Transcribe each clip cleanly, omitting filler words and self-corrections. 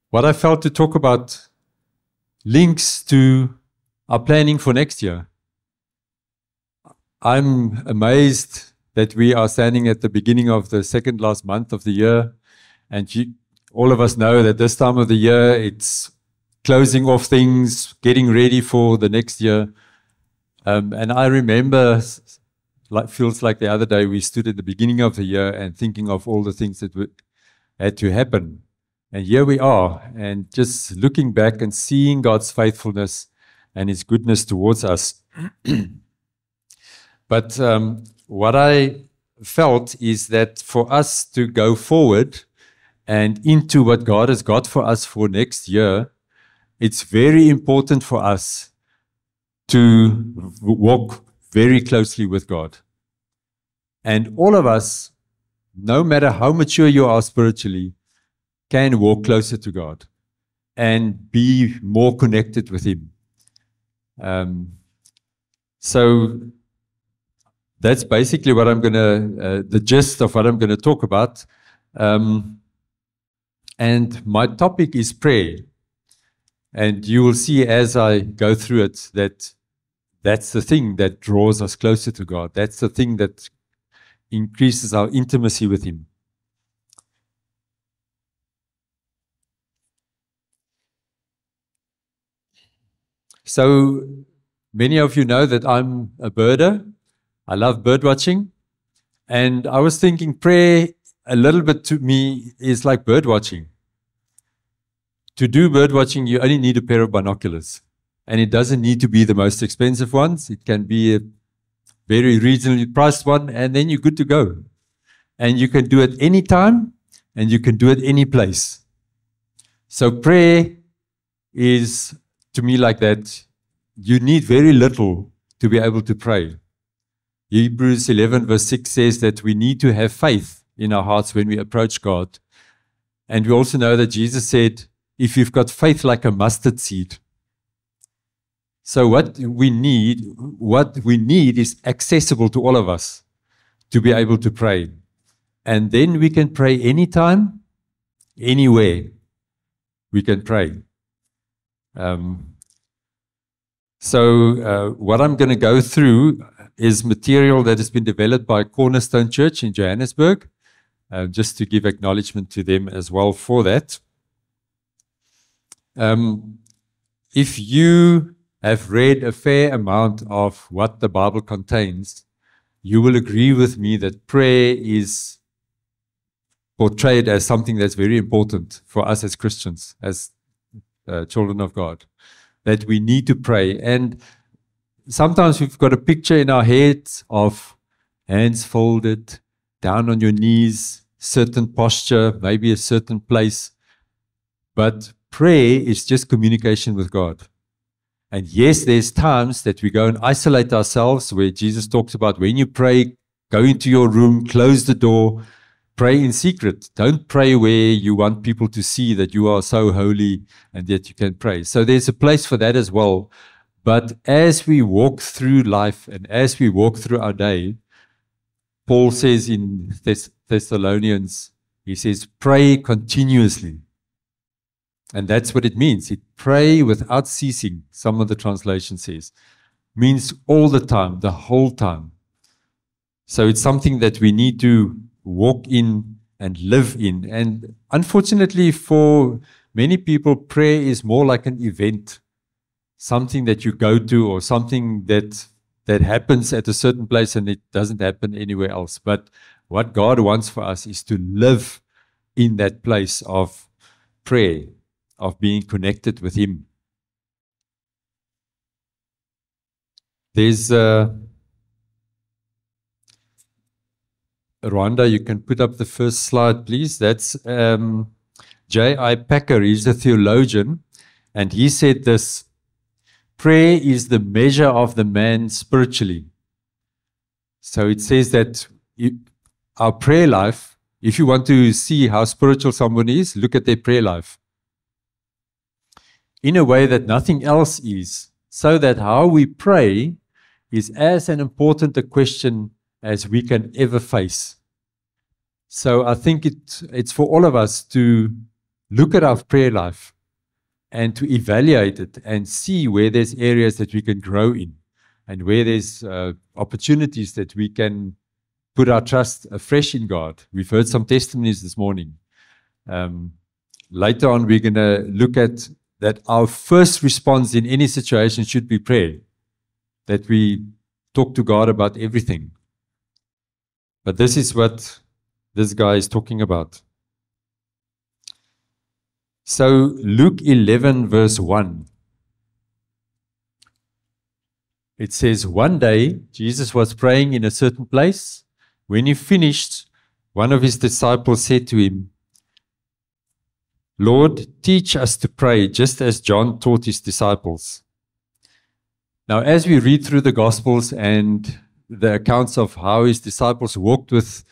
what I felt to talk about links to our planning for next year. I'm amazed that we are standing at the beginning of the second last month of the year, and all of us know that this time of the year, it's closing off things, getting ready for the next year. And I remember, feels like the other day, we stood at the beginning of the year and thinking of all the things that had to happen. And here we are, and just looking back and seeing God's faithfulness and His goodness towards us. But what I felt is that for us to go forward and into what God has got for us for next year, it's very important for us to walk very closely with God. And all of us, no matter how mature you are spiritually, can walk closer to God and be more connected with Him. So that's basically what I'm going to, the gist of what I'm going to talk about. And my topic is prayer. And you will see as I go through it that that's the thing that draws us closer to God. That's the thing that increases our intimacy with Him. So many of you know that I'm a birder. I love bird watching. And I was thinking prayer a little bit to me is like bird watching. To do bird watching, you only need a pair of binoculars. And it doesn't need to be the most expensive ones. It can be a very reasonably priced one, and then you're good to go. And you can do it anytime, and you can do it any place. So prayer is, to me, like that. You need very little to be able to pray. Hebrews 11 verse 6 says that we need to have faith in our hearts when we approach God. And we also know that Jesus said, if you've got faith like a mustard seed. So what we need is accessible to all of us to be able to pray. And then we can pray anytime, anywhere. We can pray. So what I'm going to go through is material that has been developed by Cornerstone Church in Johannesburg, just to give acknowledgement to them as well for that. If you have read a fair amount of what the Bible contains, you will agree with me that prayer is portrayed as something that's very important for us as Christians, as children of God, that we need to pray. And sometimes we've got a picture in our heads of hands folded, down on your knees, certain posture, maybe a certain place. But prayer is just communication with God. And yes, there's times that we go and isolate ourselves, where Jesus talks about when you pray, go into your room, close the door, pray in secret. Don't pray where you want people to see that you are so holy and that you can pray. So there's a place for that as well. But as we walk through life and as we walk through our day, Paul says in Thessalonians, he says, pray continuously. And that's what it means. It pray without ceasing, some of the translation says. Means all the time, the whole time. So it's something that we need to walk in and live in. And unfortunately for many people, prayer is more like an event. Something that you go to, or something that happens at a certain place and it doesn't happen anywhere else. But what God wants for us is to live in that place of prayer, of being connected with Him. There's Rwanda, you can put up the first slide, please. That's J.I. Packer. He's a theologian, and he said this: prayer is the measure of the man spiritually. So it says that our prayer life, if you want to see how spiritual someone is, look at their prayer life. In a way that nothing else is, so that how we pray is as an important a question as we can ever face. So I think it's for all of us to look at our prayer life and to evaluate it and see where there's areas that we can grow in and where there's opportunities that we can put our trust afresh in God. We've heard some testimonies this morning. Later on, we're going to look at that our first response in any situation should be prayer, that we talk to God about everything. But this is what this guy is talking about. So Luke 11 verse 1. It says, one day Jesus was praying in a certain place. When he finished, one of his disciples said to him, Lord, teach us to pray just as John taught his disciples. Now, as we read through the Gospels and the accounts of how his disciples walked with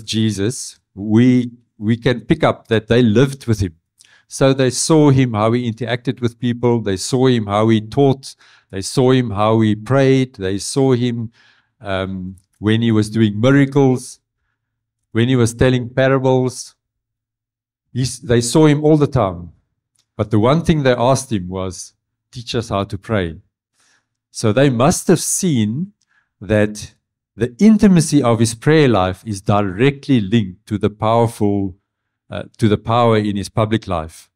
Jesus, we can pick up that they lived with him. So they saw him, how he interacted with people. They saw him, how he taught. They saw him, how he prayed. They saw him when he was doing miracles, when he was telling parables. They saw him all the time. But the one thing they asked him was, teach us how to pray. So they must have seen that the intimacy of his prayer life is directly linked to the power in his public life.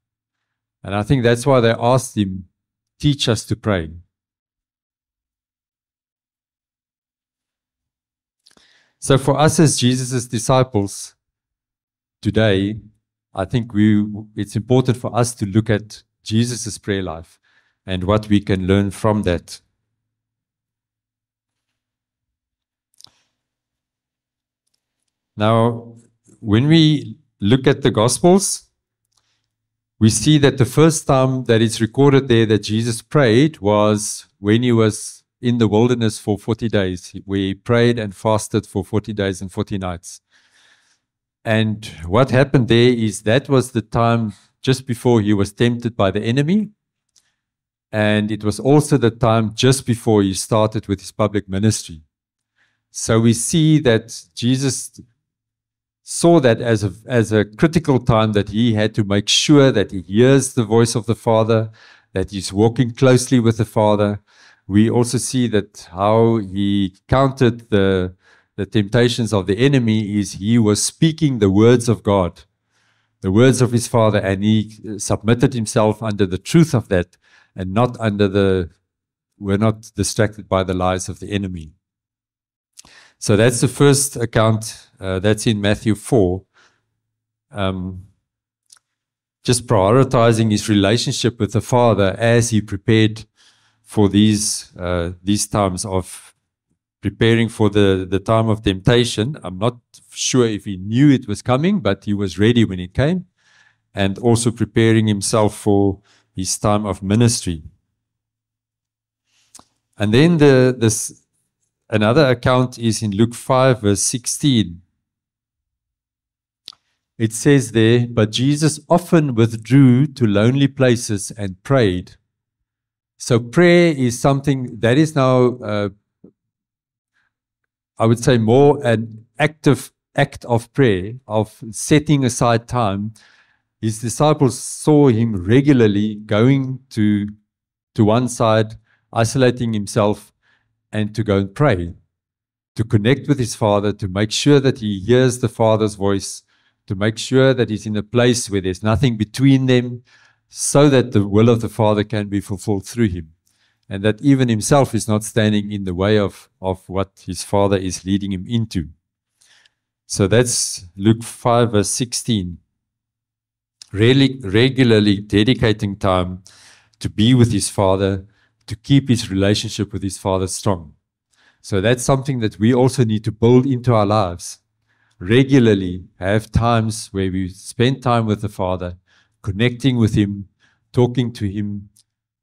And I think that's why they asked him, teach us to pray. So for us as Jesus' disciples today, I think it's important for us to look at Jesus' prayer life and what we can learn from that. Now, when we look at the Gospels, we see that the first time that it's recorded there that Jesus prayed was when he was in the wilderness for 40 days. We prayed and fasted for 40 days and 40 nights. And what happened there is that was the time just before he was tempted by the enemy. And it was also the time just before he started with his public ministry. So we see that Jesus saw that as a critical time that he had to make sure that he hears the voice of the Father, that he's walking closely with the Father. We also see that how he countered the temptations of the enemy is he was speaking the words of God, the words of his Father, and he submitted himself under the truth of that and we're not distracted by the lies of the enemy. So that's the first account. That's in Matthew 4. Just prioritizing his relationship with the Father as he prepared for these times of preparing for the time of temptation. I'm not sure if he knew it was coming, but he was ready when it came, and also preparing himself for his time of ministry. And then another account is in Luke 5, verse 16. It says there, but Jesus often withdrew to lonely places and prayed. So prayer is something that is now, I would say, more an active act of prayer, of setting aside time. His disciples saw him regularly going to one side, isolating himself, and to go and pray, to connect with his Father, to make sure that he hears the Father's voice, to make sure that he's in a place where there's nothing between them, so that the will of the Father can be fulfilled through him, and that even himself is not standing in the way of what his Father is leading him into. So that's Luke 5, verse 16. Really, regularly dedicating time to be with his Father, to keep his relationship with his Father strong. So that's something that we also need to build into our lives. Regularly have times where we spend time with the Father, connecting with him, talking to him,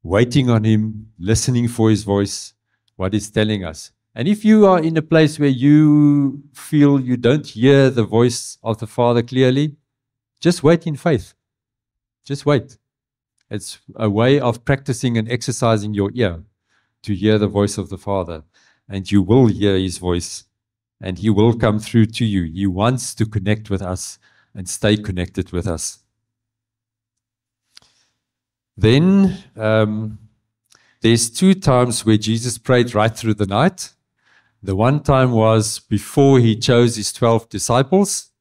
waiting on him, listening for his voice, what he's telling us. And if you are in a place where you feel you don't hear the voice of the Father clearly, just wait in faith. Just wait. It's a way of practicing and exercising your ear to hear the voice of the Father. And you will hear his voice, and he will come through to you. He wants to connect with us and stay connected with us. Then there's 2 times where Jesus prayed right through the night. The one time was before he chose his 12 disciples.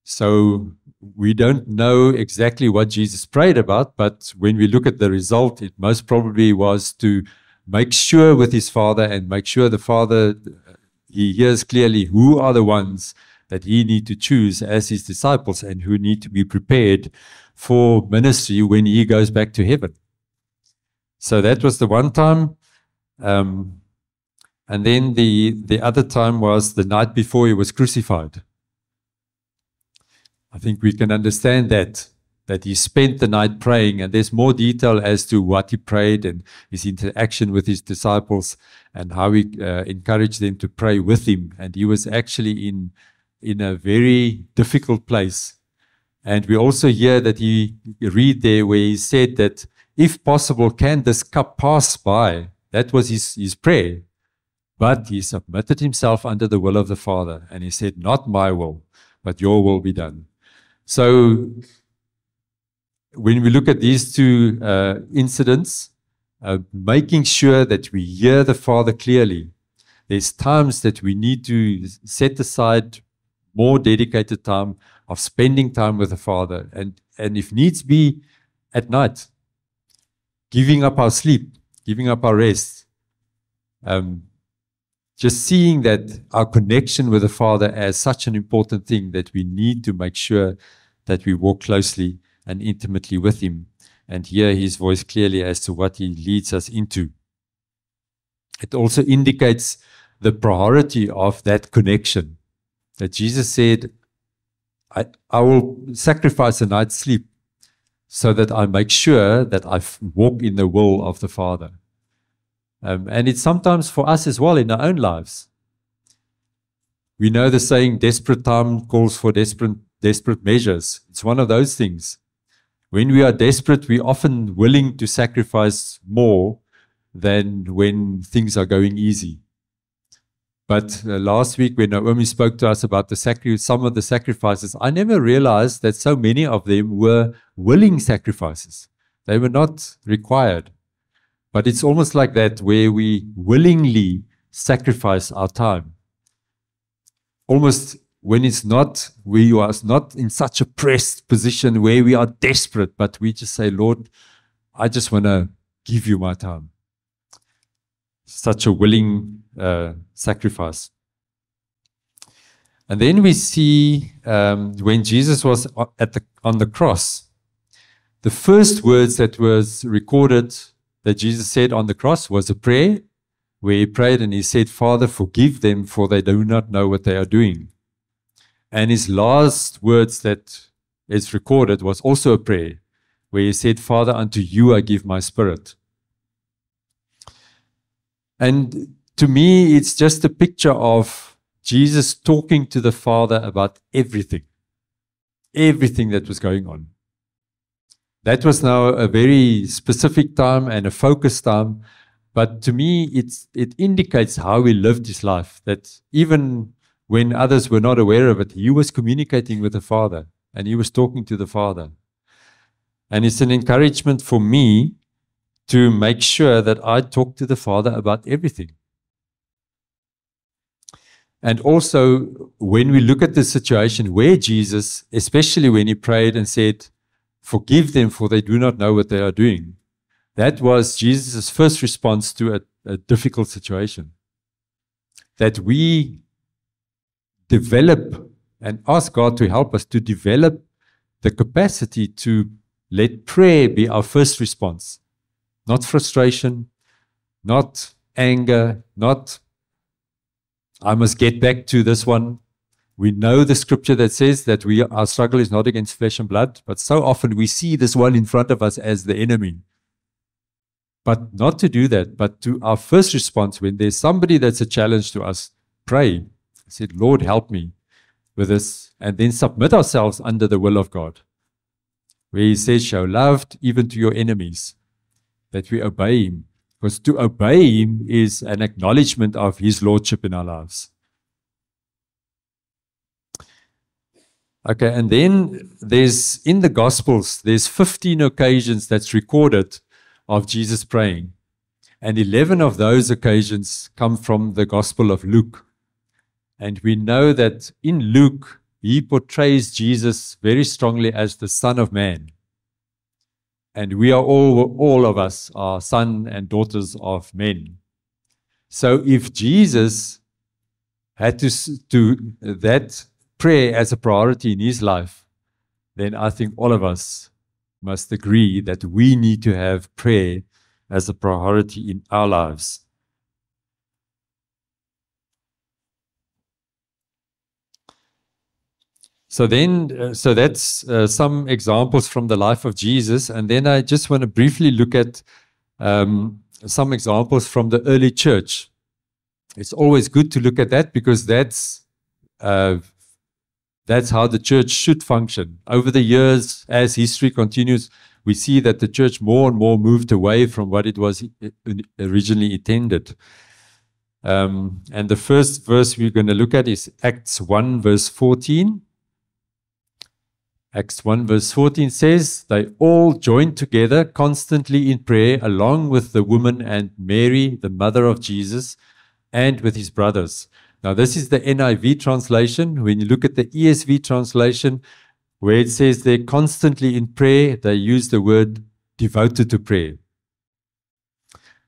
So we don't know exactly what Jesus prayed about, but when we look at the result, it most probably was to make sure with his Father and make sure the Father, he hears clearly who are the ones that he need to choose as his disciples and who need to be prepared for ministry when he goes back to heaven. So that was the one time. And then the other time was the night before he was crucified. I think we can understand that he spent the night praying, and there's more detail as to what he prayed and his interaction with his disciples and how he encouraged them to pray with him. And he was actually in a very difficult place. And we also hear that he read there where he said that if possible, can this cup pass by? That was his prayer. But he submitted himself under the will of the Father, and he said, not my will, but your will be done. So when we look at these 2 incidents, making sure that we hear the Father clearly, there's times that we need to set aside more dedicated time of spending time with the Father, and if needs be, at night, giving up our sleep, giving up our rest, just seeing that our connection with the Father as such an important thing that we need to make sure that we walk closely and intimately with him and hear his voice clearly as to what he leads us into. It also indicates the priority of that connection, that Jesus said, I will sacrifice a night's sleep so that I make sure that I walk in the will of the Father. And it's sometimes for us as well in our own lives. We know the saying, desperate time calls for desperate measures. It's one of those things. When we are desperate, we're often willing to sacrifice more than when things are going easy. But last week when Naomi spoke to us about some of the sacrifices, I never realized that so many of them were willing sacrifices. They were not required. But it's almost like that, where we willingly sacrifice our time. Almost when we are not in such a pressed position where we are desperate, but we just say, Lord, I just want to give you my time. Such a willing sacrifice. And then we see when Jesus was on the cross, the first words that was recorded that Jesus said on the cross was a prayer where he prayed and he said, Father, forgive them, for they do not know what they are doing. And his last words that is recorded was also a prayer where he said, Father, unto you I give my spirit. And to me, it's just a picture of Jesus talking to the Father about everything that was going on. That was now a very specific time and a focused time, but to me, it indicates how he lived his life, that even when others were not aware of it, he was communicating with the Father, and he was talking to the Father. And it's an encouragement for me to make sure that I talk to the Father about everything. And also, when we look at the situation where Jesus, especially when he prayed and said, forgive them, for they do not know what they are doing. That was Jesus' first response to a difficult situation. That we develop and ask God to help us to develop the capacity to let prayer be our first response. Not frustration, not anger, not I must get back to this one. We know the scripture that says that our struggle is not against flesh and blood, but so often we see this one in front of us as the enemy. But not to do that, but to our first response when there's somebody that's a challenge to us, pray. Say, Lord, help me with this, and then submit ourselves under the will of God. Where he says, show love even to your enemies, that we obey him. Because to obey him is an acknowledgement of his lordship in our lives. Okay, and then there's, in the Gospels, there's 15 occasions that's recorded of Jesus praying. And 11 of those occasions come from the Gospel of Luke. And we know that in Luke, he portrays Jesus very strongly as the Son of Man. And we are all of us are sons and daughters of men. So if Jesus had to that prayer as a priority in his life, then I think all of us must agree that we need to have prayer as a priority in our lives. So that's some examples from the life of Jesus. And then I just want to briefly look at some examples from the early church. It's always good to look at that because that's how the church should function. Over the years, as history continues, we see that the church more and more moved away from what it was originally intended. And the first verse we're going to look at is Acts 1, verse 14. Acts 1 verse 14 says, they all joined together constantly in prayer along with the woman and Mary, the mother of Jesus, and with his brothers. Now this is the NIV translation. When you look at the ESV translation, where it says they're constantly in prayer, they use the word devoted to prayer.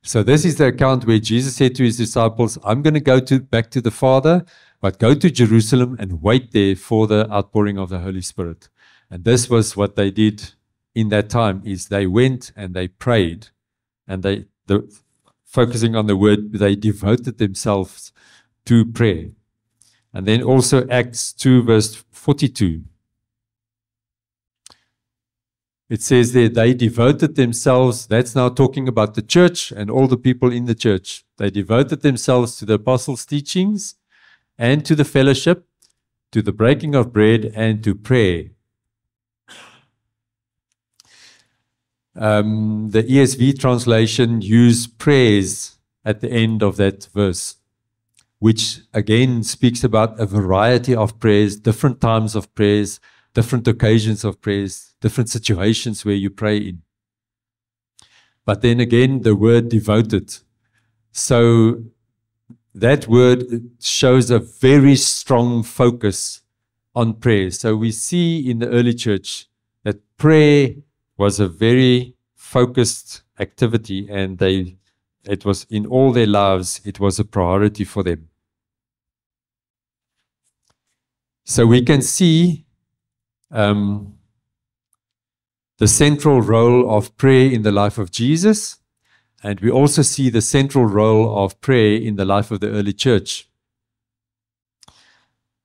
So this is the account where Jesus said to his disciples, I'm going to go back to the Father, but go to Jerusalem and wait there for the outpouring of the Holy Spirit. And this was what they did in that time, is they went and they prayed. And focusing on the word, they devoted themselves to prayer. And then also Acts 2 verse 42. It says there, they devoted themselves, that's now talking about the church and all the people in the church. They devoted themselves to the apostles' teachings and to the fellowship, to the breaking of bread and to prayer. The ESV translation used prayers at the end of that verse, which again speaks about a variety of prayers, different times of prayers, different occasions of prayers, different situations where you pray in. But then again, the word devoted. So that word shows a very strong focus on prayer. So we see in the early church that prayer was a very focused activity, and it was in all their lives, it was a priority for them. So we can see the central role of prayer in the life of Jesus, and we also see the central role of prayer in the life of the early church.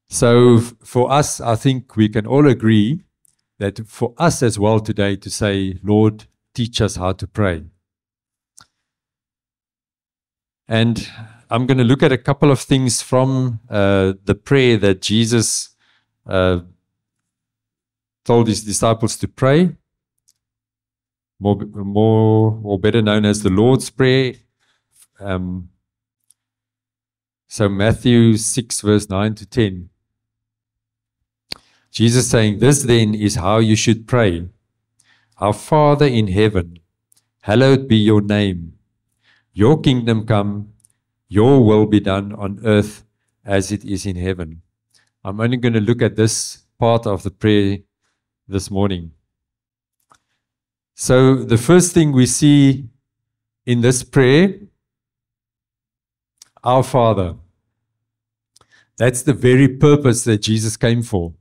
So for us, I think we can all agree that for us as well today to say, Lord, teach us how to pray. And I'm going to look at a couple of things from the prayer that Jesus told his disciples to pray, more or better known as the Lord's Prayer. So Matthew 6 verse 9 to 10. Jesus saying, this then is how you should pray. Our Father in heaven, hallowed be your name. Your kingdom come, your will be done on earth as it is in heaven. I'm only going to look at this part of the prayer this morning. So the first thing we see in this prayer, our Father. That's the very purpose that Jesus came for.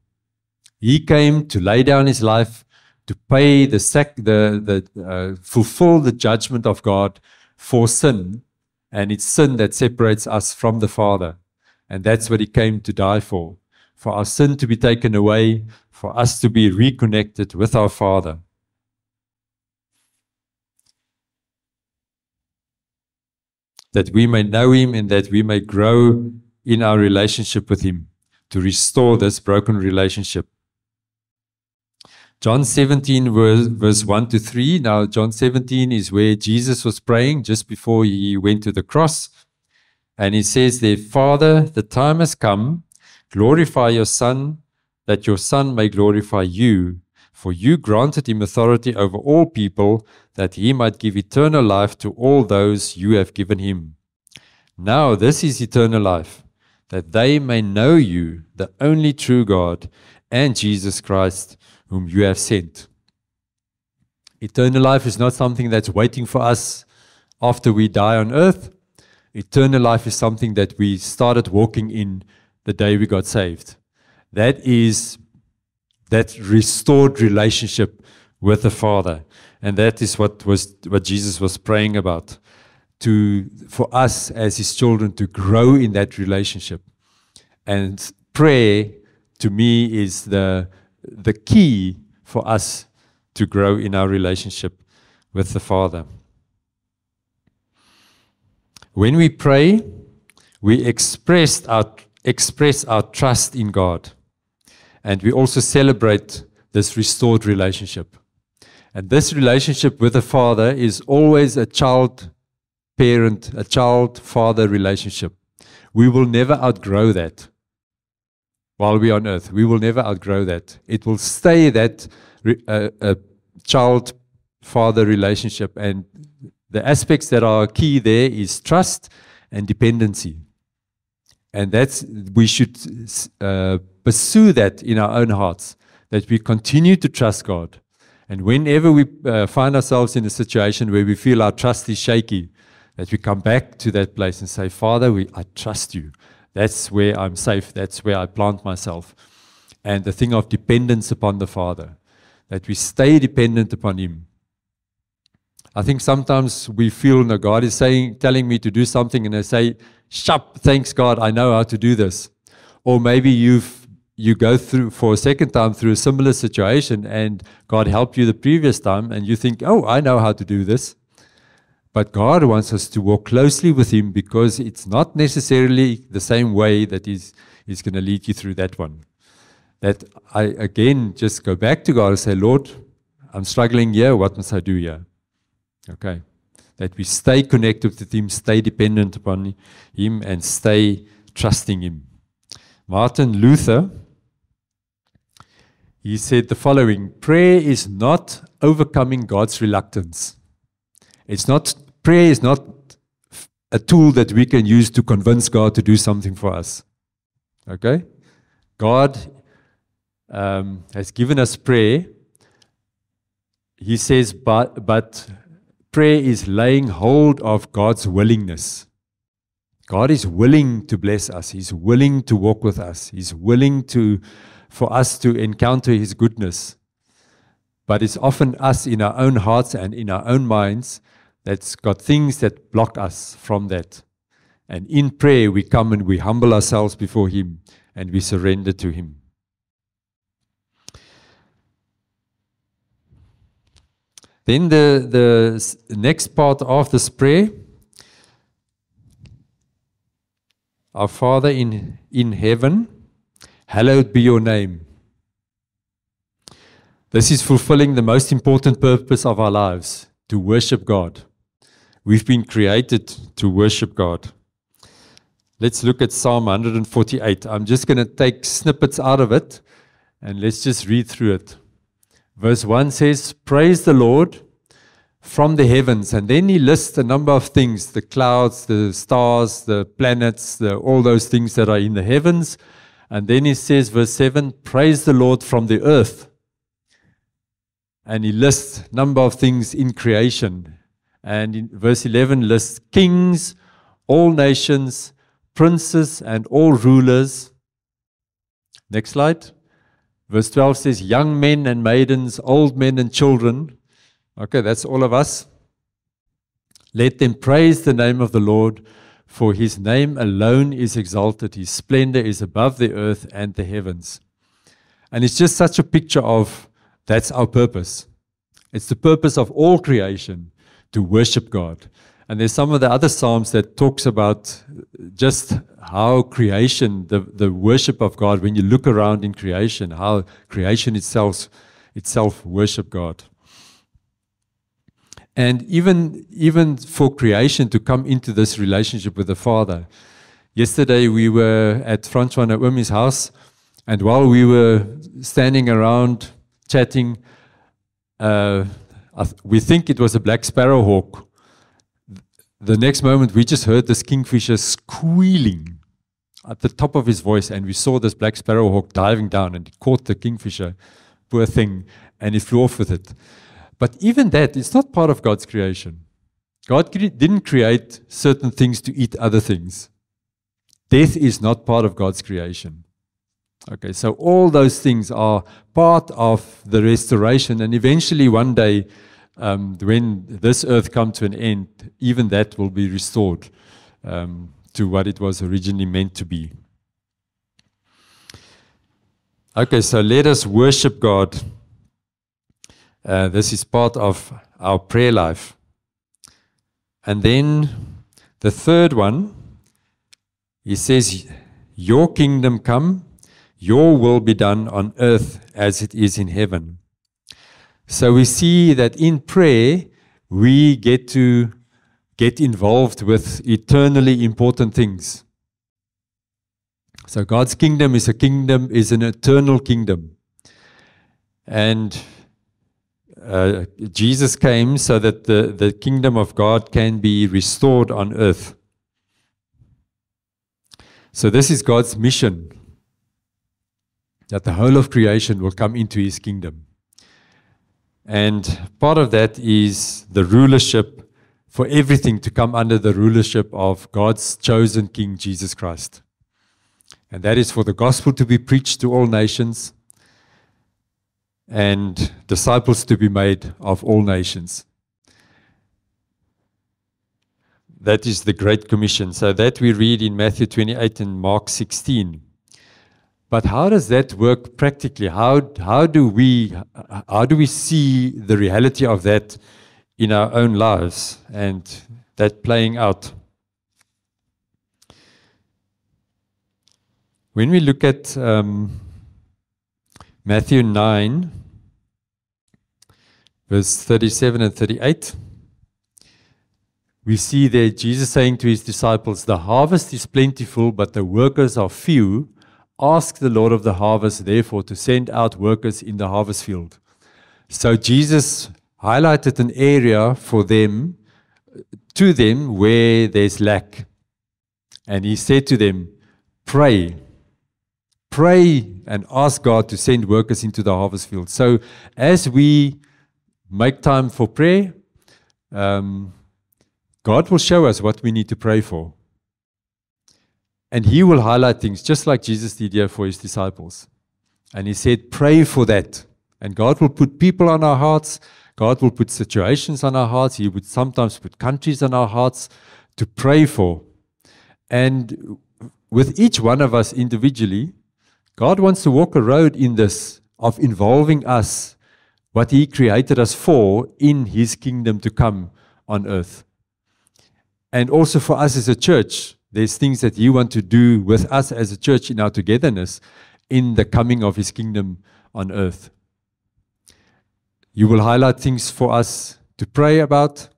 He came to lay down his life, to pay fulfill the judgment of God for sin. And it's sin that separates us from the Father. And that's what he came to die for our sin to be taken away, for us to be reconnected with our Father. That we may know him and that we may grow in our relationship with him, to restore this broken relationship. John 17 verse 1 to 3. Now John 17 is where Jesus was praying just before he went to the cross. And he says there, Father, the time has come, glorify your Son, that your Son may glorify you, for you granted him authority over all people, that he might give eternal life to all those you have given him. Now this is eternal life, that they may know you, the only true God, and Jesus Christ, whom you have sent. Eternal life is not something that's waiting for us after we die on earth. Eternal life is something that we started walking in the day we got saved. That is that restored relationship with the Father. And that is what Jesus was praying about, for us as his children to grow in that relationship. And prayer, to me, is the key for us to grow in our relationship with the Father. When we pray, we express our trust in God. And we also celebrate this restored relationship. And this relationship with the Father is always a child-parent, a child-father relationship. We will never outgrow that while we're on earth. We will never outgrow that. It will stay that child-father relationship. And the aspects that are key there is trust and dependency. And we should pursue that in our own hearts, that we continue to trust God. And whenever we find ourselves in a situation where we feel our trust is shaky, that we come back to that place and say, Father, I trust you. That's where I'm safe. That's where I plant myself. And the thing of dependence upon the Father, that we stay dependent upon him. I think sometimes we feel, no, God is telling me to do something, and I say, "Shup, thanks God, I know how to do this." Or maybe you go through for a second time through a similar situation, and God helped you the previous time, and you think, "Oh, I know how to do this." But God wants us to walk closely with him, because it's not necessarily the same way that he's going to lead you through that one. That I, again, just go back to God and say, "Lord, I'm struggling here. What must I do here?" Okay. That we stay connected with him, stay dependent upon him, and stay trusting him. Martin Luther, he said the following: prayer is not overcoming God's reluctance. Prayer is not a tool that we can use to convince God to do something for us. Okay? God has given us prayer. He says, but prayer is laying hold of God's willingness. God is willing to bless us. He's willing to walk with us. He's willing for us to encounter his goodness. But it's often us in our own hearts and in our own minds that's got things that block us from that. And in prayer, we come and we humble ourselves before him and we surrender to him. Then the next part of this prayer, our Father in heaven, hallowed be your name. This is fulfilling the most important purpose of our lives, to worship God. We've been created to worship God. Let's look at Psalm 148. I'm just going to take snippets out of it and let's just read through it. Verse 1 says, "Praise the Lord from the heavens." And then he lists a number of things, the clouds, the stars, the planets, all those things that are in the heavens. And then he says, verse 7, "Praise the Lord from the earth." And he lists a number of things in creation. And in verse 11 lists kings, all nations, princes, and all rulers. Next slide. Verse 12 says, "Young men and maidens, old men and children." Okay, that's all of us. "Let them praise the name of the Lord, for his name alone is exalted. His splendor is above the earth and the heavens." And it's just such a picture of that's our purpose. It's the purpose of all creation, to worship God. And there's some of the other Psalms that talks about just how creation, the worship of God, when you look around in creation, how creation itself worship God. And even for creation to come into this relationship with the Father. Yesterday we were at Francois Naomi's house, And while we were standing around chatting, we think it was a black sparrowhawk. The next moment, we just heard this kingfisher squealing at the top of his voice, and we saw this black sparrowhawk diving down, and it caught the kingfisher, poor thing, and it flew off with it. But even that, it's not part of God's creation. God didn't create certain things to eat other things. Death is not part of God's creation. Okay, so all those things are part of the restoration, and eventually one day, when this earth comes to an end, even that will be restored to what it was originally meant to be. Okay, so let us worship God. This is part of our prayer life. And then the third one, he says, your kingdom come, your will be done on earth as it is in heaven. So we see that in prayer, we get to get involved with eternally important things. So God's kingdom is an eternal kingdom. And Jesus came so that the kingdom of God can be restored on earth. So this is God's mission, that the whole of creation will come into his kingdom. And part of that is the rulership, for everything to come under the rulership of God's chosen King, Jesus Christ. And that is for the gospel to be preached to all nations and disciples to be made of all nations. That is the Great Commission. So that we read in Matthew 28 and Mark 16. But how does that work practically? How do we see the reality of that in our own lives and that playing out? When we look at Matthew 9, verse 37 and 38, we see there Jesus saying to his disciples, the harvest is plentiful, but the workers are few. Ask the Lord of the harvest, therefore, to send out workers in the harvest field. So Jesus highlighted an area for them, to them, where there's lack. And he said to them, pray and ask God to send workers into the harvest field. So as we make time for prayer, God will show us what we need to pray for. And he will highlight things just like Jesus did here for his disciples. And he said, pray for that. And God will put people on our hearts. God will put situations on our hearts. He would sometimes put countries on our hearts to pray for. And with each one of us individually, God wants to walk a road in this of involving us, what he created us for, in his kingdom to come on earth. And also for us as a church, there's things that he wants to do with us as a church in our togetherness in the coming of his kingdom on earth. You will highlight things for us to pray about.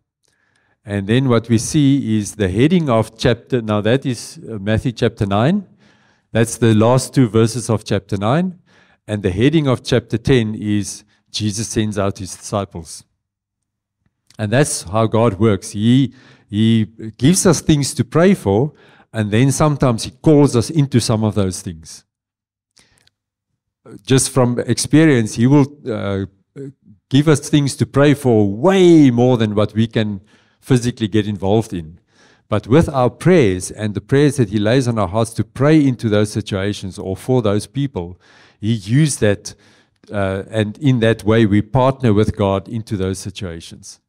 And then what we see is the heading of chapter, now that is Matthew chapter 9. That's the last two verses of chapter 9. And the heading of chapter 10 is Jesus sends out his disciples. And that's how God works. He gives us things to pray for, and then sometimes he calls us into some of those things. Just from experience, he will give us things to pray for way more than what we can physically get involved in. But with our prayers and the prayers that he lays on our hearts to pray into those situations or for those people, he used that, and in that way we partner with God into those situations.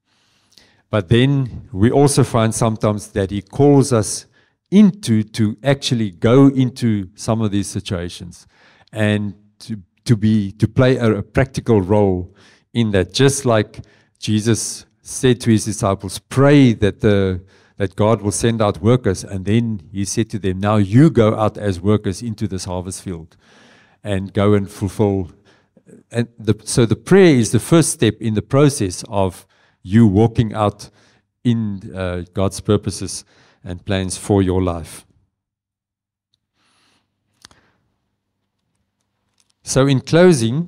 But then we also find sometimes that he calls us to actually go into some of these situations and to play a practical role in that. Just like Jesus said to his disciples, pray that God will send out workers, and then he said to them, now you go out as workers into this harvest field and go and fulfill. And so the prayer is the first step in the process of you walking out in God's purposes and plans for your life. So in closing,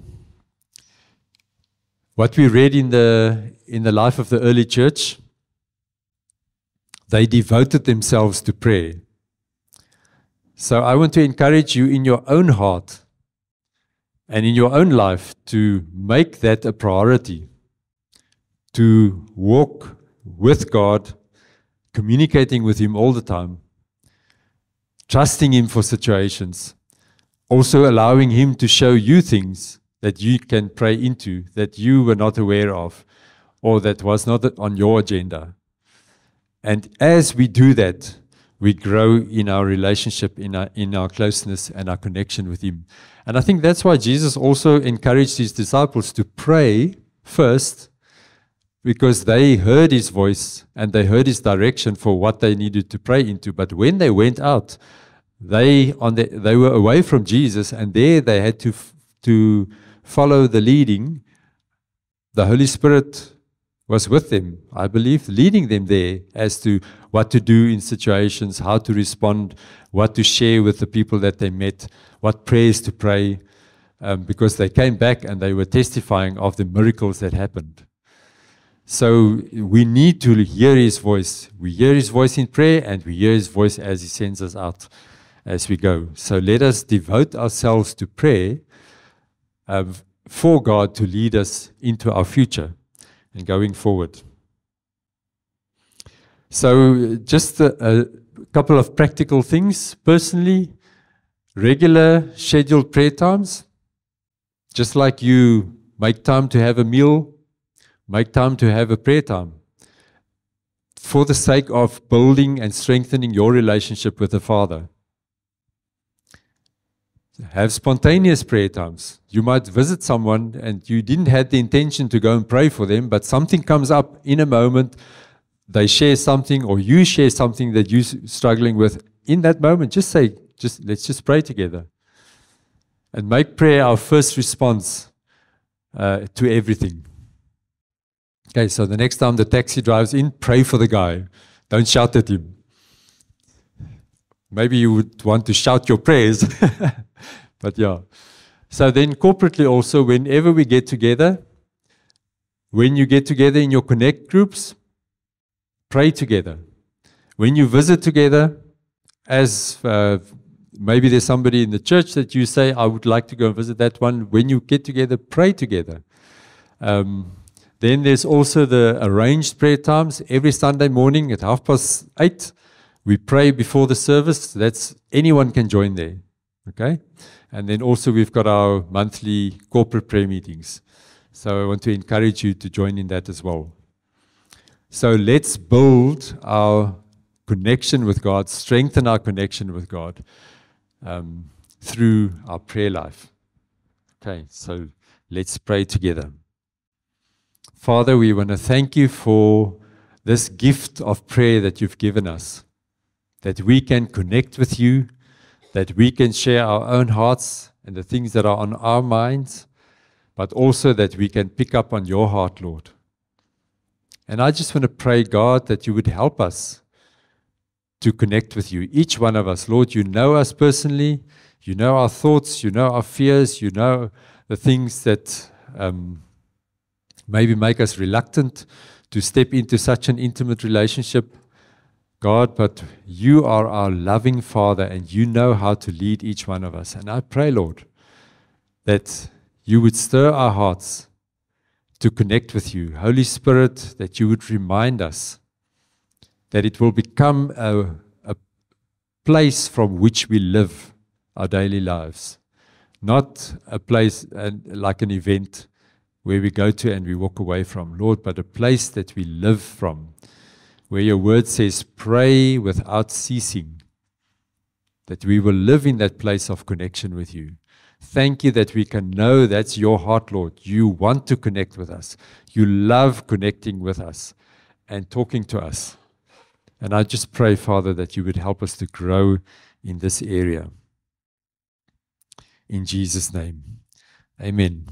what we read in the life of the early church, they devoted themselves to prayer. So I want to encourage you in your own heart and in your own life to make that a priority, to walk with God, communicating with Him all the time, trusting Him for situations, also allowing Him to show you things that you can pray into, that you were not aware of, or that was not on your agenda. And as we do that, we grow in our relationship, in our closeness and our connection with Him. And I think that's why Jesus also encouraged His disciples to pray first, because they heard His voice and they heard His direction for what they needed to pray into. But when they went out, they were away from Jesus, and there they had to follow the leading. The Holy Spirit was with them, I believe, leading them there as to what to do in situations, how to respond, what to share with the people that they met, what prayers to pray, because they came back and they were testifying of the miracles that happened. So we need to hear His voice. We hear His voice in prayer, and we hear His voice as He sends us out as we go. So let us devote ourselves to prayer for God to lead us into our future and going forward. So just a couple of practical things. Personally, regular scheduled prayer times. Just like you make time to have a meal, make time to have a prayer time, for the sake of building and strengthening your relationship with the Father. Have spontaneous prayer times. You might visit someone and you didn't have the intention to go and pray for them, but something comes up in a moment. They share something, or you share something that you're struggling with. In that moment, just say, let's just pray together. And make prayer our first response to everything. Okay, so the next time the taxi drives in, pray for the guy. Don't shout at him. Maybe you would want to shout your prayers. But yeah. So then corporately also, whenever we get together, when you get together in your connect groups, pray together. When you visit together, as maybe there's somebody in the church that you say, I would like to go and visit that one. When you get together, pray together. Then there's also the arranged prayer times. Every Sunday morning at 8:30, we pray before the service. That's anyone can join there. Okay? And then also we've got our monthly corporate prayer meetings. So I want to encourage you to join in that as well. So let's build our connection with God, strengthen our connection with God through our prayer life. Okay, so let's pray together. Father, we want to thank you for this gift of prayer that you've given us, that we can connect with you, that we can share our own hearts and the things that are on our minds, but also that we can pick up on your heart, Lord. And I just want to pray, God, that you would help us to connect with you, each one of us. Lord, you know us personally, you know our thoughts, you know our fears, you know the things that maybe make us reluctant to step into such an intimate relationship, God, but you are our loving Father, and you know how to lead each one of us. And I pray, Lord, that you would stir our hearts to connect with you. Holy Spirit, that you would remind us that it will become a place from which we live our daily lives, not a place like an event where we go to and we walk away from, Lord, but a place that we live from, where your word says, pray without ceasing, that we will live in that place of connection with you. Thank you that we can know that's your heart, Lord. You want to connect with us. You love connecting with us and talking to us. And I just pray, Father, that you would help us to grow in this area. In Jesus' name, amen.